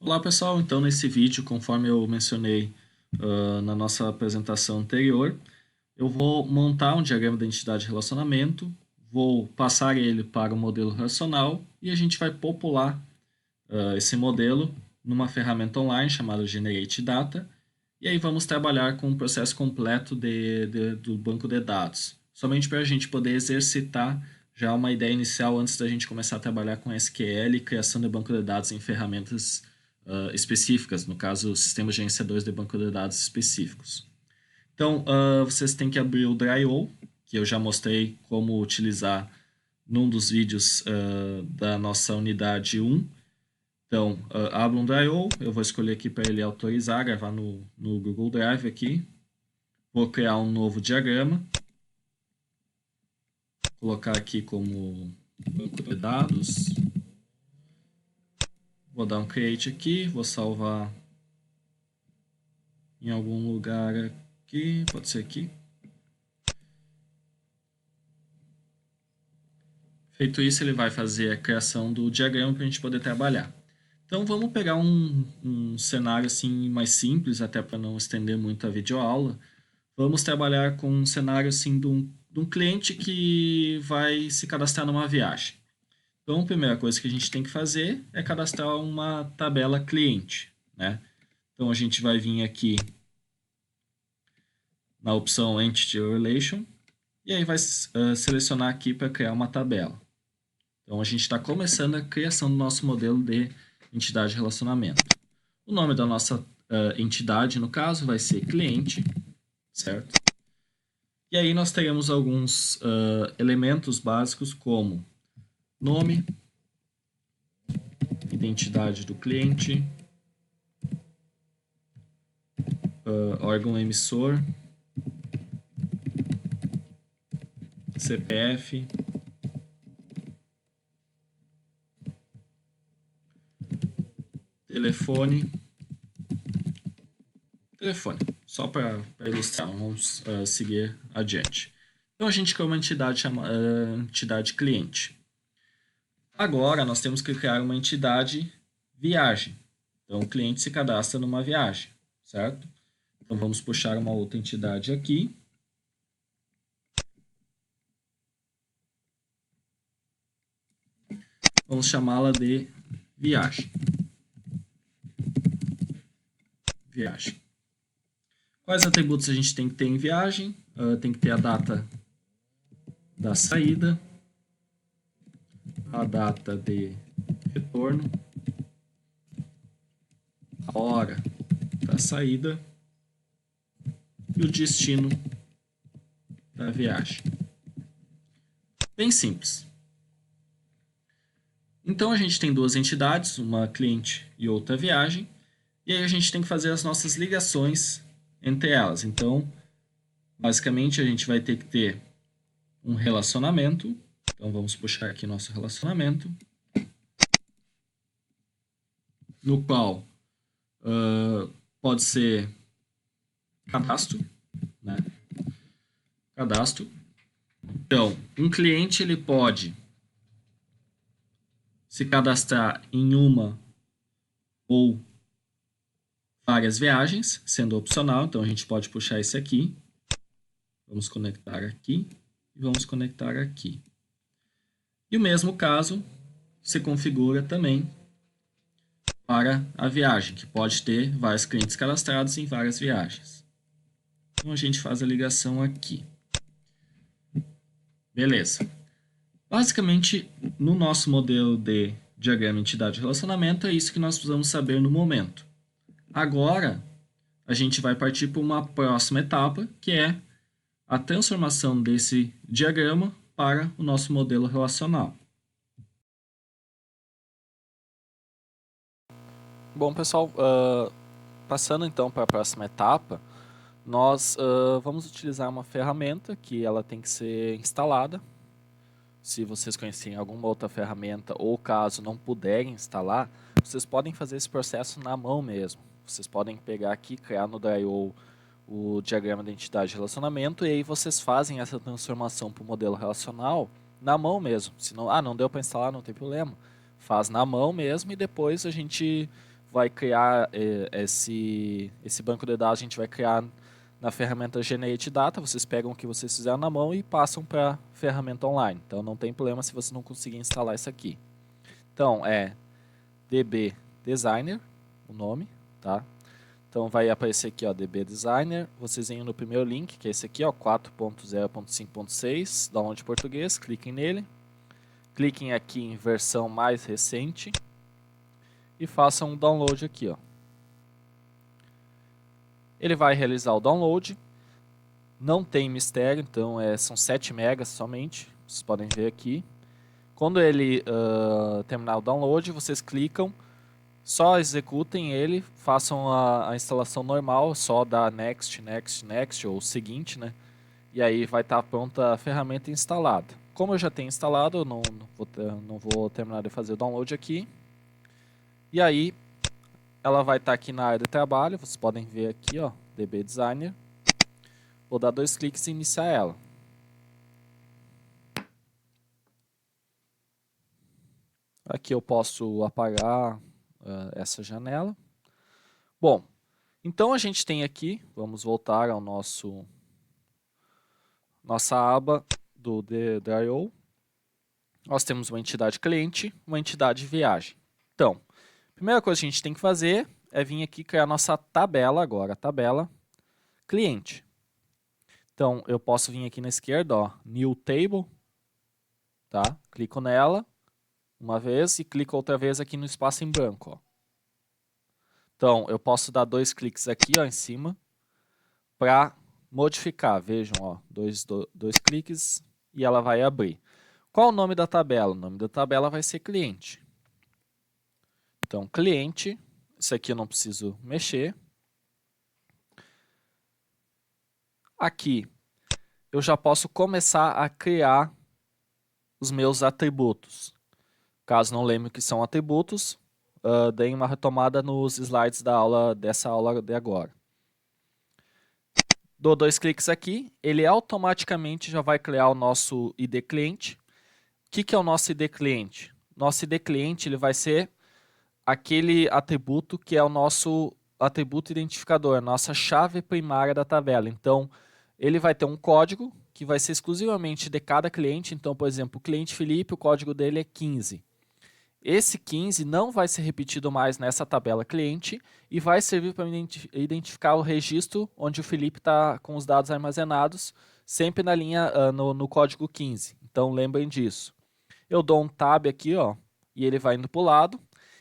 Olá pessoal, então nesse vídeo, conforme eu mencionei na nossa apresentação anterior, eu vou montar um diagrama de identidade e relacionamento, vou passar ele para o modelo relacional e a gente vai popular esse modelo numa ferramenta online chamada Generate Data, e aí vamos trabalhar com o processo completo do banco de dados, somente para a gente poder exercitar já uma ideia inicial antes da gente começar a trabalhar com SQL e criação de banco de dados em ferramentas específicas, no caso, sistemas gerenciadores de banco de dados específicos. Então, vocês têm que abrir o Dryo, que eu já mostrei como utilizar num dos vídeos da nossa unidade 1. Então, abro um Dryo, eu vou escolher aqui para ele autorizar, gravar no Google Drive aqui. Vou criar um novo diagrama, colocar aqui como banco de dados. Vou dar um Create aqui, vou salvar em algum lugar aqui, pode ser aqui. Feito isso, ele vai fazer a criação do diagrama para a gente poder trabalhar. Então vamos pegar um cenário assim mais simples, até para não estender muito a videoaula. Vamos trabalhar com um cenário assim de um cliente que vai se cadastrar numa viagem. Então a primeira coisa que a gente tem que fazer é cadastrar uma tabela cliente, né? Então a gente vai vir aqui na opção Entity Relation e aí vai selecionar aqui para criar uma tabela. Então, a gente está começando a criação do nosso modelo de entidade de relacionamento. O nome da nossa entidade, no caso, vai ser cliente, certo? E aí nós teremos alguns elementos básicos como nome, identidade do cliente, órgão emissor, CPF, telefone, só para ilustrar, vamos seguir adiante. Então a gente criou uma entidade chamada entidade cliente. Agora nós temos que criar uma entidade viagem. Então o cliente se cadastra numa viagem, certo? Então vamos puxar uma outra entidade aqui. Vamos chamá-la de viagem. Viagem. Quais atributos a gente tem que ter em viagem? Tem que ter a data da saída, a data de retorno, a hora da saída e o destino da viagem. Bem simples. Então a gente tem duas entidades, uma cliente e outra viagem, e aí a gente tem que fazer as nossas ligações entre elas. Então, basicamente a gente vai ter que ter um relacionamento. Então vamos puxar aqui nosso relacionamento, no qual pode ser cadastro, né? Cadastro. Então, um cliente ele pode se cadastrar em uma ou várias viagens, sendo opcional. Então a gente pode puxar esse aqui. Vamos conectar aqui e vamos conectar aqui. E o mesmo caso se configura também para a viagem, que pode ter vários clientes cadastrados em várias viagens. Então a gente faz a ligação aqui. Beleza. Basicamente, no nosso modelo de diagrama entidade relacionamento, é isso que nós precisamos saber no momento. Agora, a gente vai partir para uma próxima etapa, que é a transformação desse diagrama para o nosso modelo relacional. Bom, pessoal, passando então para a próxima etapa, nós vamos utilizar uma ferramenta que ela tem que ser instalada. Se vocês conhecerem alguma outra ferramenta ou caso não puderem instalar, vocês podem fazer esse processo na mão mesmo. Vocês podem pegar aqui, criar no Dryo o diagrama de identidade de relacionamento e aí vocês fazem essa transformação para o modelo relacional na mão mesmo. Se não, não deu para instalar, não tem problema. Faz na mão mesmo e depois a gente vai criar esse banco de dados, a gente vai criar na ferramenta Generate Data. Vocês pegam o que vocês fizeram na mão e passam para a ferramenta online. Então não tem problema se você não conseguir instalar isso aqui. Então é DB Designer, o nome, tá? Então vai aparecer aqui, ó, DB Designer. Vocês vêm no primeiro link, que é esse aqui, ó, 4.0.5.6, download em português, cliquem nele. Cliquem aqui em versão mais recente e façam um download aqui, ó. Ele vai realizar o download. Não tem mistério, então são 7 megas somente. Vocês podem ver aqui. Quando ele terminar o download, vocês clicam, só executem ele, façam a instalação normal, só da next, next, next, ou seguinte, né? E aí vai estar pronta a ferramenta instalada. Como eu já tenho instalado, eu não vou terminar de fazer o download aqui. E aí, ela vai estar aqui na área de trabalho, vocês podem ver aqui, ó, DB Designer. Vou dar 2 cliques e iniciar ela. Aqui eu posso apagar essa janela. Bom, então a gente tem aqui, vamos voltar ao nossa aba do DIO. Nós temos uma entidade cliente, uma entidade viagem. Então, a primeira coisa que a gente tem que fazer é vir aqui criar nossa tabela agora, tabela cliente. Então, eu posso vir aqui na esquerda, ó, New Table, tá? Clico nela uma vez e clico outra vez aqui no espaço em branco, ó. Então, eu posso dar 2 cliques aqui, ó, em cima para modificar. Vejam, ó, dois cliques e ela vai abrir. Qual o nome da tabela? O nome da tabela vai ser cliente. Então, cliente, isso aqui eu não preciso mexer. Aqui, eu já posso começar a criar os meus atributos. Caso não lembre o que são atributos, deem uma retomada nos slides dessa aula de agora. Dou 2 cliques aqui, ele automaticamente já vai criar o nosso ID cliente. O que é o nosso ID cliente? Nosso ID cliente ele vai ser aquele atributo que é o nosso atributo identificador, a nossa chave primária da tabela. Então, ele vai ter um código que vai ser exclusivamente de cada cliente. Então, por exemplo, o cliente Felipe, o código dele é 15. Esse 15 não vai ser repetido mais nessa tabela cliente e vai servir para identificar o registro onde o Felipe está com os dados armazenados, sempre na linha, no código 15. Então, lembrem disso. Eu dou um tab aqui, ó, e ele vai indo para o lado.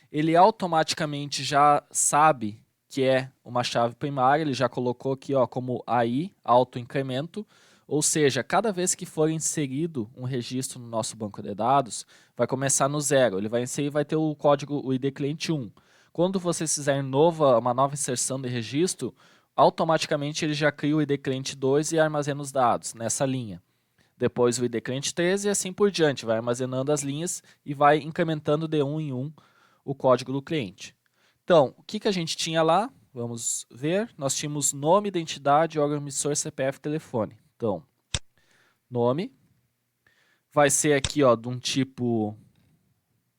Ele automaticamente já sabe que é uma chave primária, ele já colocou aqui, ó, como AI, autoincremento. Ou seja, cada vez que for inserido um registro no nosso banco de dados, vai começar no 0. Ele vai inserir e vai ter o código, o ID cliente 1. Quando você fizer uma nova inserção de registro, automaticamente ele já cria o ID cliente 2 e armazena os dados nessa linha. Depois o ID cliente 3 e assim por diante, vai armazenando as linhas e vai incrementando de 1 em 1 o código do cliente. Então, o que a gente tinha lá? Vamos ver. Nós tínhamos nome, identidade, órgão emissor, CPF, telefone. Então, nome vai ser aqui, ó, de um tipo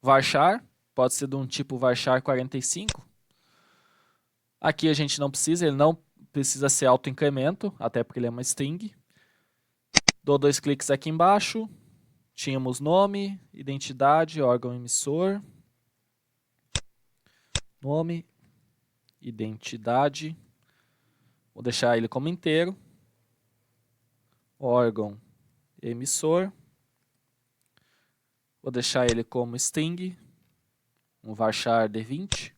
varchar, pode ser de um tipo varchar 45. Aqui a gente não precisa, ele não precisa ser autoincremento, até porque ele é uma string. Dou 2 cliques aqui embaixo, tínhamos nome, identidade, órgão emissor, nome, identidade, vou deixar ele como inteiro, órgão emissor, vou deixar ele como string, um varchar de 20.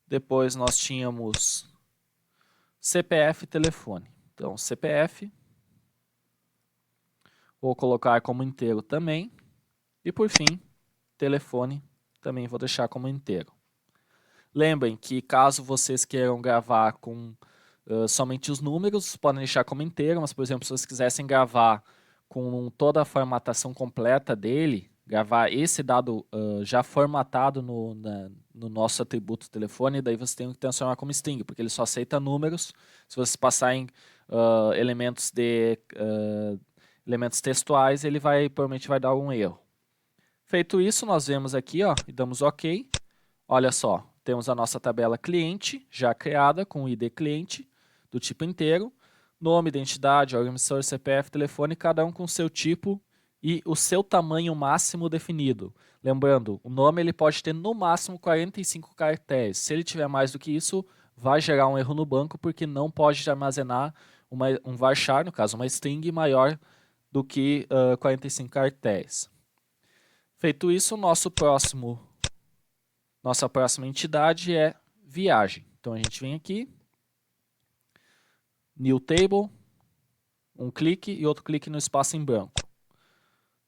Depois nós tínhamos CPF e telefone. Então, CPF, vou colocar como inteiro também. E por fim, telefone, também vou deixar como inteiro. Lembrem que caso vocês queiram gravar com somente os números, podem deixar como inteiro, mas por exemplo, se vocês quisessem gravar com toda a formatação completa dele, gravar esse dado já formatado no nosso atributo telefone, daí você tem que transformar como string, porque ele só aceita números. Se vocês passarem elementos textuais, ele provavelmente vai dar algum erro. Feito isso, nós vemos aqui, ó, e damos OK. Olha só, temos a nossa tabela cliente já criada com o ID cliente do tipo inteiro, nome, identidade, órgão emissor, CPF, telefone, cada um com seu tipo e o seu tamanho máximo definido. Lembrando, o nome ele pode ter no máximo 45 caracteres. Se ele tiver mais do que isso, vai gerar um erro no banco porque não pode armazenar um varchar, no caso uma string maior do que 45 caracteres. Feito isso, nossa próxima entidade é viagem. Então a gente vem aqui, New Table, um clique e outro clique no espaço em branco.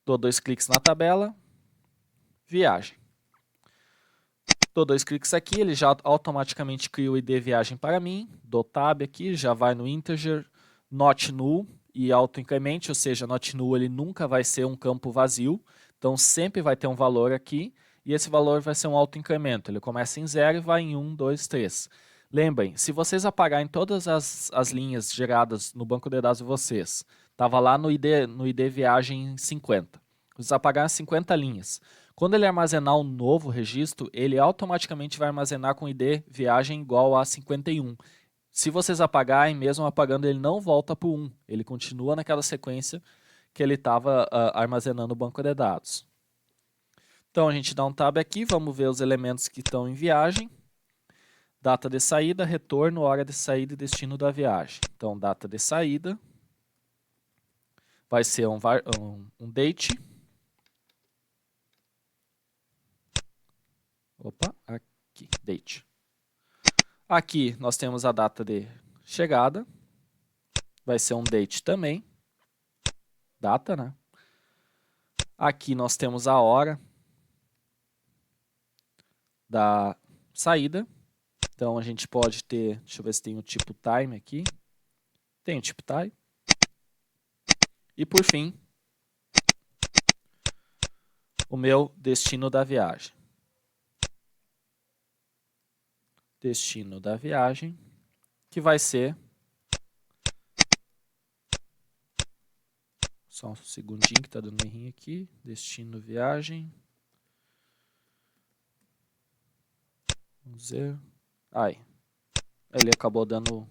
Dou 2 cliques na tabela, viagem. Dou 2 cliques aqui, ele já automaticamente cria o ID viagem para mim. Dou Tab aqui, já vai no integer, not null e auto-incremente, ou seja, not null ele nunca vai ser um campo vazio. Então sempre vai ter um valor aqui e esse valor vai ser um auto-incremento. Ele começa em 0 e vai em 1, 2, 3. Lembrem, se vocês apagarem todas as linhas geradas no banco de dados de vocês, estava lá no ID viagem 50. Vocês apagaram 50 linhas. Quando ele armazenar um novo registro, ele automaticamente vai armazenar com ID viagem igual a 51. Se vocês apagarem, mesmo apagando, ele não volta para o 1. Ele continua naquela sequência que ele estava armazenando o banco de dados. Então a gente dá um tab aqui, vamos ver os elementos que estão em viagem. Data de saída, retorno, hora de saída e destino da viagem. Então data de saída vai ser um date. Opa, aqui, date. Aqui nós temos a data de chegada, vai ser um date também. Data, né? Aqui nós temos a hora da saída. Então a gente pode ter, deixa eu ver se tem o tipo time aqui. Tem o tipo time. E por fim, o meu destino da viagem. Destino da viagem, que vai ser... Só um segundinho que está dando um errinho aqui. Destino, viagem. Vamos ver. Ai. Ele acabou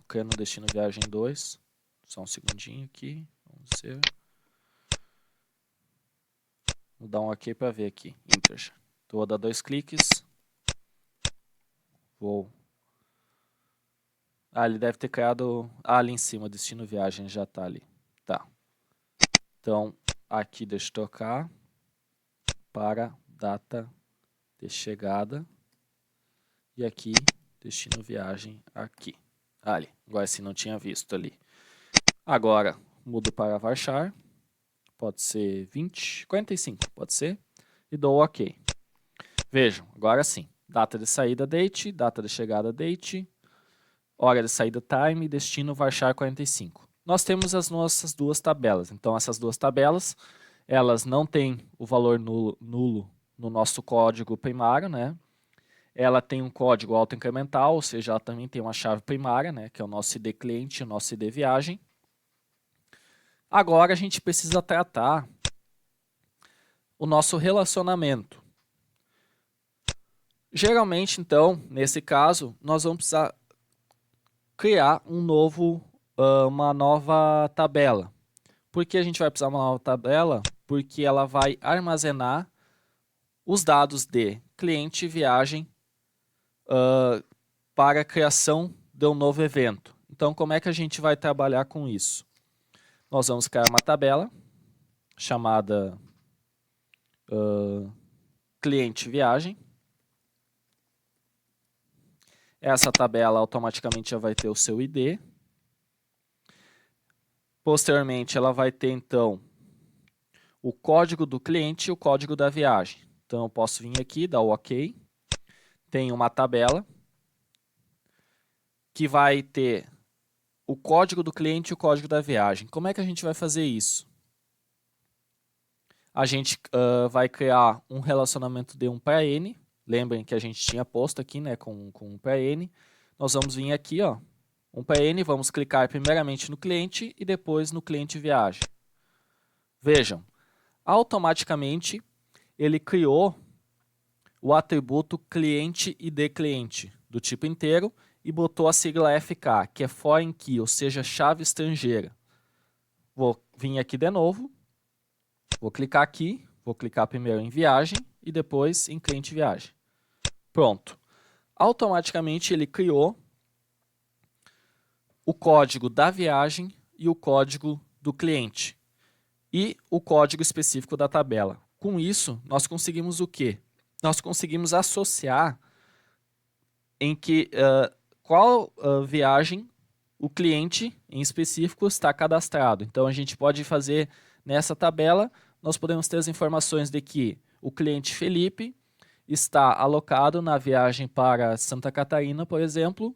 criando destino, viagem 2. Só um segundinho aqui. Vamos ver. Vou dar um OK para ver aqui. Integer. Então, vou dar 2 cliques. Vou. Ele deve ter criado... ali em cima, destino, viagem, já está ali. Tá. Então, aqui deixa eu trocar para data de chegada. E aqui, destino viagem aqui. Ali, agora sim não tinha visto ali. Agora, mudo para varchar. Pode ser 20, 45, pode ser. E dou OK. Vejam, agora sim. Data de saída, date. Data de chegada, date. Hora de saída, time. Destino, varchar 45. Nós temos as nossas duas tabelas. Então, essas duas tabelas, elas não têm o valor nulo no nosso código primário, né? Ela tem um código autoincremental, ou seja, ela também tem uma chave primária, né? Que é o nosso ID cliente e o nosso ID viagem. Agora, a gente precisa tratar o nosso relacionamento. Geralmente, então, nesse caso, nós vamos precisar criar uma nova tabela. Por que a gente vai precisar de uma nova tabela? Porque ela vai armazenar os dados de cliente e viagem para a criação de um novo evento. Então, como é que a gente vai trabalhar com isso? Nós vamos criar uma tabela chamada cliente viagem. Essa tabela automaticamente já vai ter o seu ID. Posteriormente, ela vai ter, então, o código do cliente e o código da viagem. Então, eu posso vir aqui, dar o OK. Tem uma tabela que vai ter o código do cliente e o código da viagem. Como é que a gente vai fazer isso? A gente vai criar um relacionamento de 1 para N. Lembrem que a gente tinha posto aqui, né, com 1 para N. Nós vamos vir aqui, ó, 1 para N, vamos clicar primeiramente no cliente e depois no cliente viagem. Vejam, automaticamente ele criou o atributo cliente ID cliente do tipo inteiro e botou a sigla FK, que é foreign key, ou seja, chave estrangeira. Vou vir aqui de novo, vou clicar aqui, vou clicar primeiro em viagem e depois em cliente viagem. Pronto. Automaticamente ele criou o código da viagem e o código do cliente e o código específico da tabela. Com isso, nós conseguimos o quê? Nós conseguimos associar em que qual viagem o cliente em específico está cadastrado. Então a gente pode fazer nessa tabela, nós podemos ter as informações de que o cliente Felipe está alocado na viagem para Santa Catarina, por exemplo,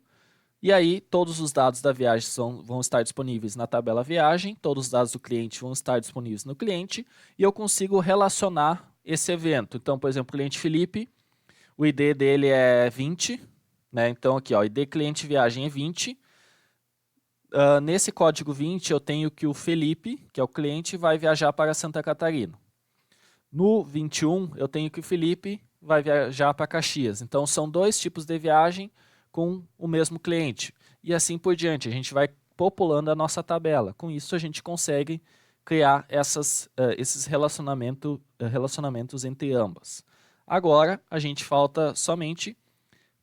e aí todos os dados da viagem vão estar disponíveis na tabela viagem, todos os dados do cliente vão estar disponíveis no cliente, e eu consigo relacionar esse evento. Então, por exemplo, o cliente Felipe, o ID dele é 20, né? Então aqui, ó, ID cliente viagem é 20. Nesse código 20 eu tenho que o Felipe, que é o cliente, vai viajar para Santa Catarina. No 21 eu tenho que o Felipe vai viajar para Caxias. Então são dois tipos de viagem com o mesmo cliente. E assim por diante, a gente vai populando a nossa tabela. Com isso a gente consegue criar esses relacionamentos entre ambas. Agora a gente falta somente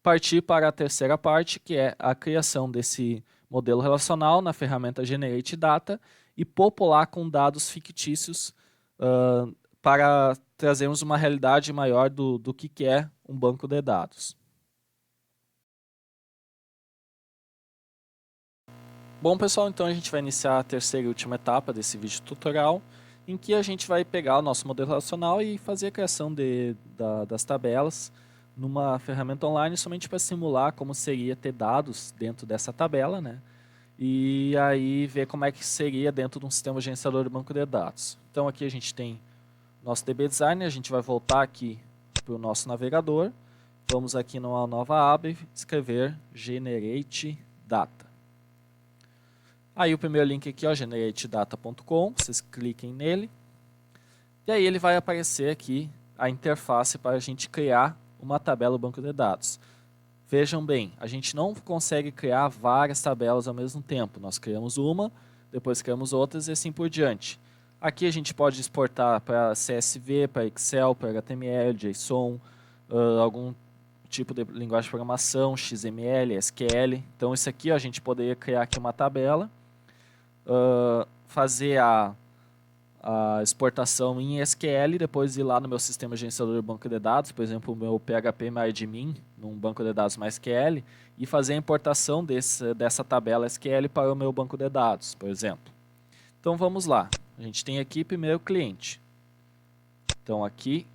partir para a terceira parte, que é a criação desse modelo relacional na ferramenta Generate Data e popular com dados fictícios para trazermos uma realidade maior do que é um banco de dados. Bom, pessoal, então a gente vai iniciar a terceira e última etapa desse vídeo tutorial, em que a gente vai pegar o nosso modelo relacional e fazer a criação das tabelas numa ferramenta online somente para simular como seria ter dados dentro dessa tabela, né? E aí ver como é que seria dentro de um sistema gerenciador de banco de dados. Então aqui a gente tem nosso DB Designer, a gente vai voltar aqui para o nosso navegador, vamos aqui numa nova aba e escrever Generate Data. Aí o primeiro link aqui, ó, generatedata.com, vocês cliquem nele, e aí ele vai aparecer aqui a interface para a gente criar uma tabela do banco de dados. Vejam bem, a gente não consegue criar várias tabelas ao mesmo tempo. Nós criamos uma, depois criamos outras e assim por diante. Aqui a gente pode exportar para CSV, para Excel, para HTML, JSON, algum tipo de linguagem de programação, XML, SQL. Então isso aqui ó, a gente poderia criar aqui uma tabela, fazer a exportação em SQL, depois ir lá no meu sistema gerenciador de banco de dados, por exemplo, o meu PHP MyAdmin, num banco de dados MySQL, e fazer a importação dessa tabela SQL para o meu banco de dados, por exemplo. Então vamos lá. A gente tem aqui primeiro o cliente. Então aqui,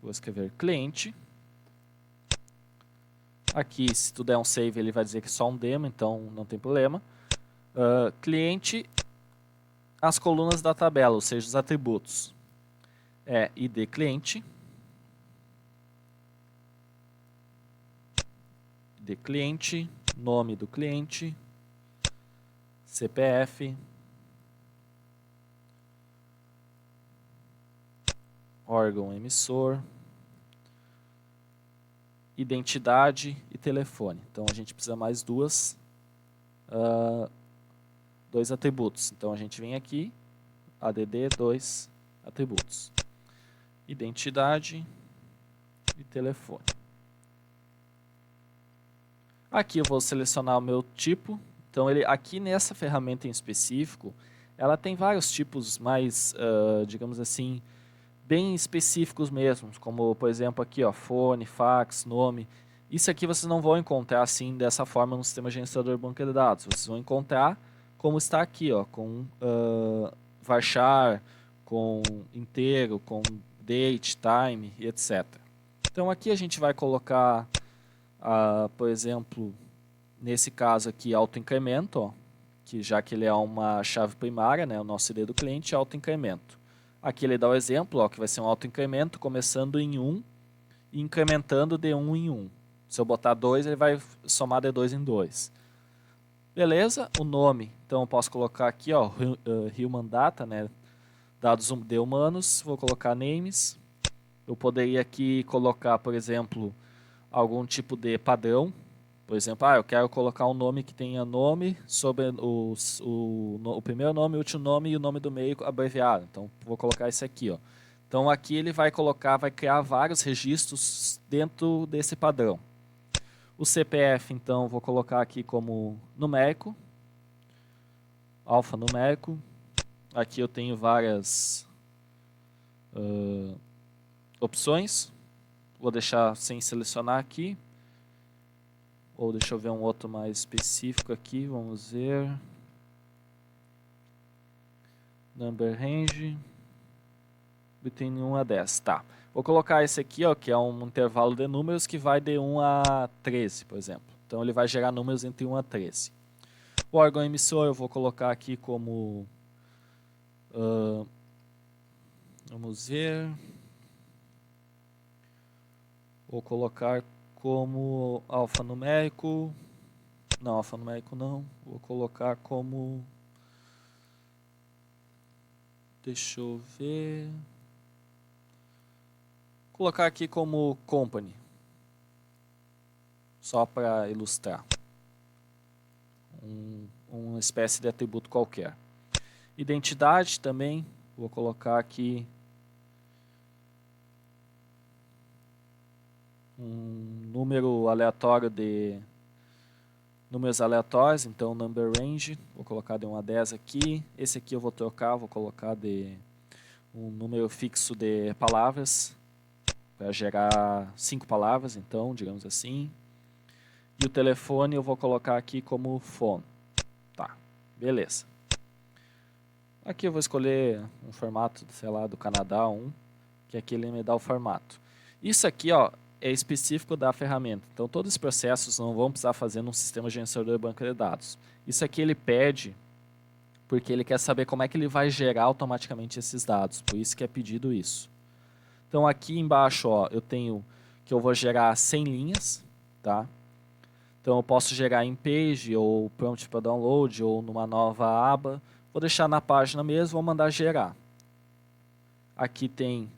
vou escrever cliente. Aqui, se tu der um save, ele vai dizer que é só um demo, então não tem problema. Cliente, as colunas da tabela, ou seja, os atributos. É ID cliente, nome do cliente, CPF, órgão emissor, identidade e telefone. Então a gente precisa mais dois atributos. Então a gente vem aqui, add 2 atributos, identidade e telefone. Aqui eu vou selecionar o meu tipo. Então aqui nessa ferramenta em específico, ela tem vários tipos mais, digamos assim, bem específicos mesmo, como por exemplo aqui, ó, fone, fax, nome. Isso aqui vocês não vão encontrar assim dessa forma no sistema gerenciador de banco de dados. Vocês vão encontrar como está aqui, ó, com varchar, com inteiro, com date, time e etc. Então aqui a gente vai colocar, por exemplo, nesse caso aqui, autoincremento, ó, que já que ele é uma chave primária, né, o nosso ID do cliente é autoincremento. Aqui ele dá o exemplo, ó, que vai ser um autoincremento começando em 1 e incrementando de 1 em 1. Se eu botar 2, ele vai somar de 2 em 2. Beleza? O nome, então eu posso colocar aqui, ó, Human Data, né, dados de humanos, vou colocar names, Eu poderia aqui colocar, por exemplo, algum tipo de padrão. Por exemplo, eu quero colocar um nome que tenha nome, sobre o primeiro nome, o último nome e o nome do meio abreviado. Então, vou colocar esse aqui, ó. Então, aqui ele vai criar vários registros dentro desse padrão. O CPF, então, vou colocar aqui como numérico, alfanumérico. Aqui eu tenho várias opções. Vou deixar sem selecionar aqui. Ou deixa eu ver um outro mais específico aqui, vamos ver. Number range. Between 1 a 10, tá. Vou colocar esse aqui, ó, que é um intervalo de números que vai de 1 a 13, por exemplo. Então ele vai gerar números entre 1 a 13. O órgão emissor eu vou colocar aqui como... vamos ver... Vou colocar como alfanumérico. Não, alfanumérico não. Vou colocar como... Deixa eu ver... Vou colocar aqui como company. Só para ilustrar. Uma espécie de atributo qualquer. Identidade também. Vou colocar aqui... um número aleatório de números aleatórios, então number range, vou colocar de 1 a 10 aqui. Esse aqui eu vou trocar, vou colocar de um número fixo de palavras, para gerar 5 palavras, então, digamos assim. E o telefone eu vou colocar aqui como phone. Tá, beleza. Aqui eu vou escolher um formato, sei lá, do Canadá 1, que aqui ele me dá o formato. Isso aqui, ó, é específico da ferramenta. Então, todos os processos não vão precisar fazer num sistema gerenciador de banco de dados. Isso aqui ele pede porque ele quer saber como é que ele vai gerar automaticamente esses dados. Por isso que é pedido isso. Então, aqui embaixo, ó, eu tenho que eu vou gerar 100 linhas, tá? Então, eu posso gerar em page, ou prompt para download, ou numa nova aba. Vou deixar na página mesmo, vou mandar gerar. Aqui tem...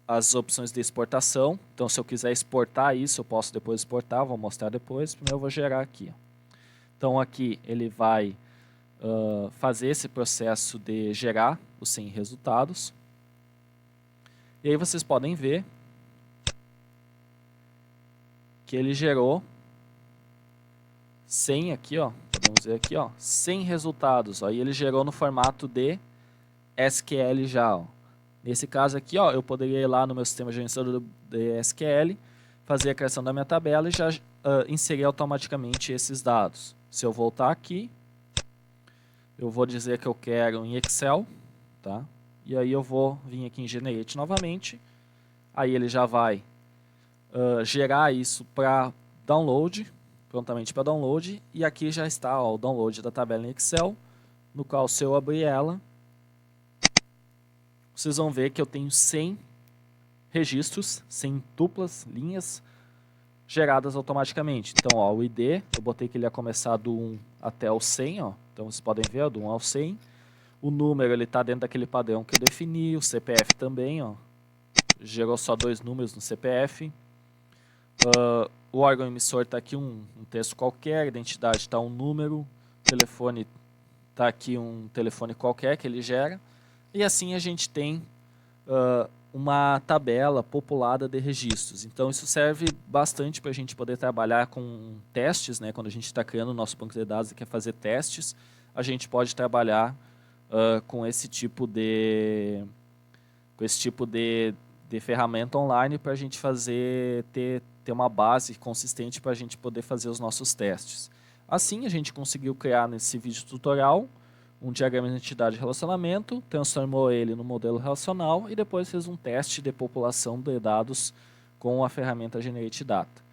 as opções de exportação. Então, se eu quiser exportar isso, eu posso depois exportar, vou mostrar depois. Primeiro eu vou gerar aqui. Então, aqui ele vai fazer esse processo de gerar os 100 resultados. E aí vocês podem ver que ele gerou 100 aqui, ó. Podemos ver aqui, ó, 100 resultados. Aí ele gerou no formato de SQL já, ó. Nesse caso aqui, ó, eu poderia ir lá no meu sistema gerenciador de SQL, fazer a criação da minha tabela e já inserir automaticamente esses dados. Se eu voltar aqui, eu vou dizer que eu quero em Excel, tá? E aí eu vou vir aqui em Generate novamente. Aí ele já vai gerar isso para download, prontamente para download. E aqui já está, ó, o download da tabela em Excel, no qual se eu abrir ela, vocês vão ver que eu tenho 100 registros, 100 duplas linhas geradas automaticamente. Então, ó, o ID, eu botei que ele ia começar do 1 até o 100, ó. Então, vocês podem ver, ó, do 1 ao 100. O número, ele está dentro daquele padrão que eu defini. O CPF também, ó. Gerou só 2 números no CPF. O órgão emissor está aqui um texto qualquer. Identidade está um número. Telefone está aqui um telefone qualquer que ele gera. E assim a gente tem uma tabela populada de registros. Então isso serve bastante para a gente poder trabalhar com testes, né? Quando a gente está criando o nosso banco de dados e quer fazer testes, a gente pode trabalhar com esse tipo de ferramenta online para a gente ter uma base consistente para a gente poder fazer os nossos testes. Assim a gente conseguiu criar nesse vídeo tutorial um diagrama de identidade e relacionamento, transformou ele no modelo relacional e depois fez um teste de população de dados com a ferramenta Generate Data.